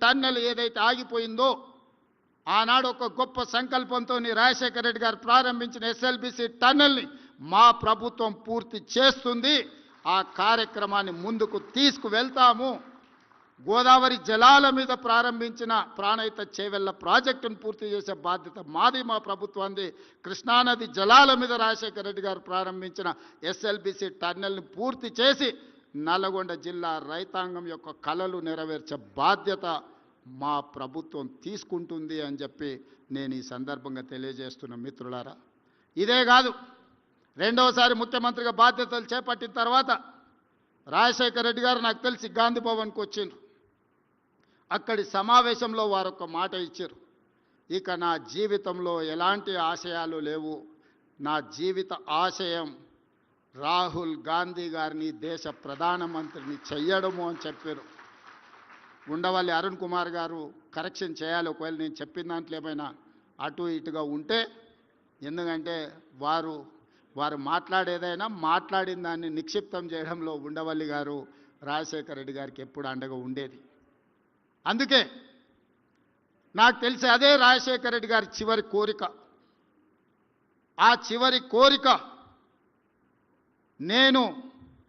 Tunnel ఏదైతే ఆగిపోయిందో ఆనాడు ఒక గొప్ప సంకల్పంతో రాజశేఖర రెడ్డి గారు ప్రారంభించిన ఎస్ఎల్బిసి టన్నెల్ని మా ప్రభుత్వం పూర్తి చేస్తుంది. ఆ కార్యక్రమాన్ని ముందుకు తీసుకువెళ్తాము. గోదావరి జలాల మీద ప్రారంభించిన ప్రాణహిత చేవెళ్ల ప్రాజెక్టును పూర్తి చేసే బాధ్యత మాది, మా ప్రభుత్వాన్ని. కృష్ణానది జలాల మీద రాజశేఖర రెడ్డి గారు ప్రారంభించిన ఎస్ఎల్బిసి టన్నెల్ని పూర్తి చేసి నల్గొండ జిల్లా రైతాంగం యొక్క కలలు నెరవేర్చే బాధ్యత మా ప్రభుత్వం తీసుకుంటుంది అని చెప్పి నేను ఈ సందర్భంగా తెలియజేస్తున్న మిత్రులారా. ఇదే కాదు, రెండవసారి ముఖ్యమంత్రిగా బాధ్యతలు చేపట్టిన తర్వాత రాజశేఖర రెడ్డి గారు నాకు తెలిసి గాంధీ భవన్కి వచ్చిండ్రు. అక్కడి సమావేశంలో వారు ఒక మాట ఇచ్చారు, ఇక నా జీవితంలో ఎలాంటి ఆశయాలు లేవు, నా జీవిత ఆశయం రాహుల్ గాంధీ గారిని దేశ ప్రధానమంత్రిని చెయ్యడము అని చెప్పారు. ఉండవల్లి అరుణ్ కుమార్ గారు కరెక్షన్ చేయాలి ఒకవేళ నేను చెప్పిన దాంట్లో ఏమైనా అటు ఇటుగా ఉంటే, ఎందుకంటే వారు మాట్లాడేదైనా మాట్లాడిన దాన్ని నిక్షిప్తం చేయడంలో ఉండవల్లి గారు రాజశేఖర రెడ్డి గారికి ఎప్పుడు అండగా ఉండేది. అందుకే నాకు తెలిసి అదే రాజశేఖర రెడ్డి గారి చివరి కోరిక. ఆ చివరి కోరిక నేను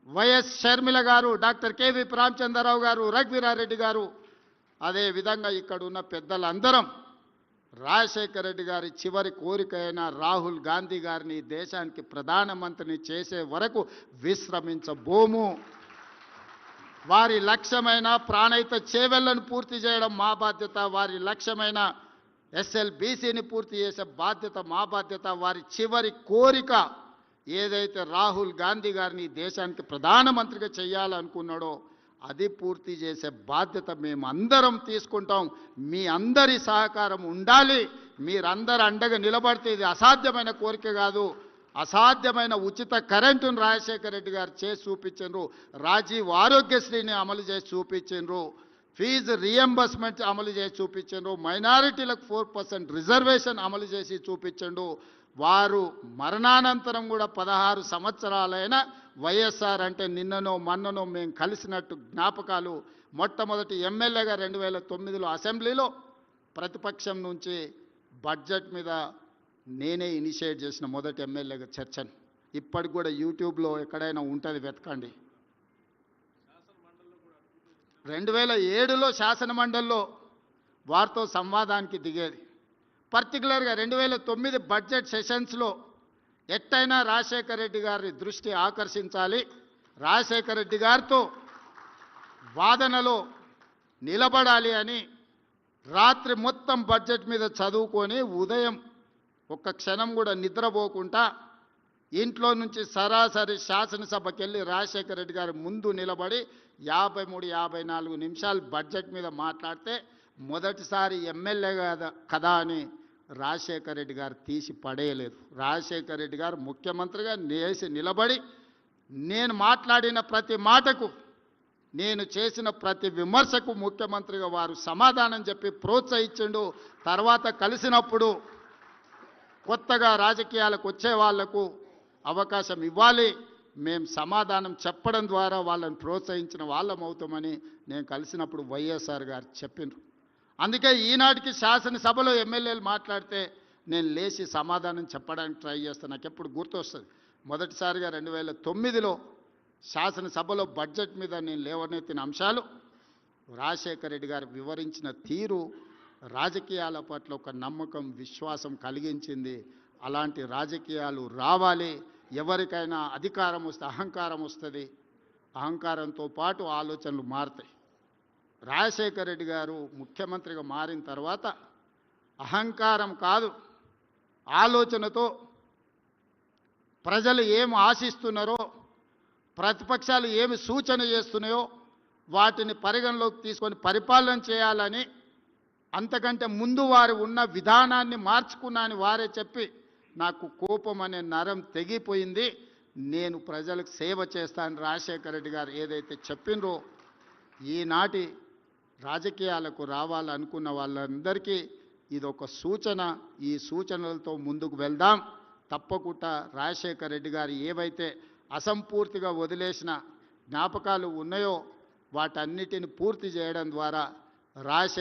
వైఎస్ షర్మిల గారు, డాక్టర్ కేవీ రామచంద్రరావు గారు, రఘువీరారెడ్డి గారు, అదేవిధంగా ఇక్కడ ఉన్న పెద్దలందరం రాజశేఖర రెడ్డి గారి చివరి కోరిక అయిన రాహుల్ గాంధీ గారిని దేశానికి ప్రధానమంత్రిని చేసే వరకు విశ్రమించబోము. వారి లక్ష్యమైన ప్రాణహిత చేవెళ్లను పూర్తి చేయడం మా బాధ్యత, వారి లక్ష్యమైన ఎస్ఎల్బిసిని పూర్తి చేసే బాధ్యత మా బాధ్యత. వారి చివరి కోరిక ఏదైతే రాహుల్ గాంధీ గారిని దేశానికి ప్రధానమంత్రిగా చేయాలనుకున్నాడో అది పూర్తి చేసే బాధ్యత మేమందరం తీసుకుంటాం. మీ అందరి సహకారం ఉండాలి. మీరందరూ అండగా నిలబడితే ఇది అసాధ్యమైన కోరిక కాదు. అసాధ్యమైన ఉచిత కరెంటును రాజశేఖర రెడ్డి గారు చేసి చూపించారు. రాజీవ్ ఆరోగ్యశ్రీని అమలు చేసి చూపించారు. ఫీజు రియంబర్స్మెంట్ అమలు చేసి చూపించారు. మైనారిటీలకు 4% రిజర్వేషన్ అమలు చేసి చూపించండు. వారు మరణానంతరం కూడా 16 సంవత్సరాలైన వైఎస్ఆర్ అంటే నిన్ననో మన్ననో మేము కలిసినట్టు జ్ఞాపకాలు. మొట్టమొదటి ఎమ్మెల్యేగా 2009లో అసెంబ్లీలో ప్రతిపక్షం నుంచి బడ్జెట్ మీద నేనే ఇనిషియేట్ చేసిన మొదటి ఎమ్మెల్యేగా చర్చను. ఇప్పటికి కూడా యూట్యూబ్లో ఎక్కడైనా ఉంటుంది, వెతకండి. 2007లో శాసనమండలిలో వారితో సంవాదానికి దిగేది. పర్టికులర్గా 2009 బడ్జెట్ సెషన్స్లో ఎట్టయినా రాజశేఖర రెడ్డి గారి దృష్టి ఆకర్షించాలి, రాజశేఖర రెడ్డి గారితో వాదనలో నిలబడాలి అని రాత్రి మొత్తం బడ్జెట్ మీద చదువుకొని ఉదయం ఒక్క క్షణం కూడా నిద్రపోకుండా ఇంట్లో నుంచి సరాసరి శాసనసభకి వెళ్ళి రాజశేఖర రెడ్డి గారి ముందు నిలబడి 53-54 నిమిషాలు బడ్జెట్ మీద మాట్లాడితే మొదటిసారి ఎమ్మెల్యే కదా అని రాజశేఖర రెడ్డి గారు తీసి పడేయలేదు. రాజశేఖర రెడ్డి గారు ముఖ్యమంత్రిగా లేచి నిలబడి నేను మాట్లాడిన ప్రతి మాటకు, నేను చేసిన ప్రతి విమర్శకు ముఖ్యమంత్రిగా వారు సమాధానం చెప్పి ప్రోత్సహించిండు. తర్వాత కలిసినప్పుడు కొత్తగా రాజకీయాలకు వచ్చే వాళ్లకు అవకాశం ఇవ్వాలి, మేము సమాధానం చెప్పడం ద్వారా వాళ్ళని ప్రోత్సహించిన వాళ్ళం అవుతామని నేను కలిసినప్పుడు వైఎస్ఆర్ గారు చెప్పిండ్రు. అందుకే ఈనాటికి శాసనసభలో ఎమ్మెల్యేలు మాట్లాడితే నేను లేచి సమాధానం చెప్పడానికి ట్రై చేస్తాను. నాకు ఎప్పుడు గుర్తొస్తుంది, మొదటిసారిగా 2009లో శాసనసభలో బడ్జెట్ మీద నేను లేవనెత్తిన అంశాలు రాజశేఖర రెడ్డి గారు వివరించిన తీరు రాజకీయాల పట్ల ఒక నమ్మకం, విశ్వాసం కలిగించింది. అలాంటి రాజకీయాలు రావాలి. ఎవరికైనా అధికారం వస్తే అహంకారం వస్తుంది, అహంకారంతో పాటు ఆలోచనలు మారుతాయి. రాజశేఖర రెడ్డి గారు ముఖ్యమంత్రిగా మారిన తర్వాత అహంకారం కాదు, ఆలోచనతో ప్రజలు ఏమి ఆశిస్తున్నారో, ప్రతిపక్షాలు ఏమి సూచన చేస్తున్నాయో వాటిని పరిగణలోకి తీసుకొని పరిపాలన చేయాలని, అంతకంటే ముందు వారు ఉన్న విధానాన్ని మార్చుకున్నాని వారే చెప్పి నాకు కోపం అనే నరం తెగిపోయింది, నేను ప్రజలకు సేవ చేస్తాను రాజశేఖర రెడ్డి గారు ఏదైతే చెప్పినరో, ఈనాటి రాజకీయాలకు రావాలనుకున్న వాళ్ళందరికీ ఇదొక సూచన. ఈ సూచనలతో ముందుకు వెళ్దాం. తప్పకుండా రాజశేఖర రెడ్డి గారు ఏవైతే అసంపూర్తిగా వదిలేసిన జ్ఞాపకాలు ఉన్నాయో వాటన్నిటిని పూర్తి చేయడం ద్వారా రాజశేఖర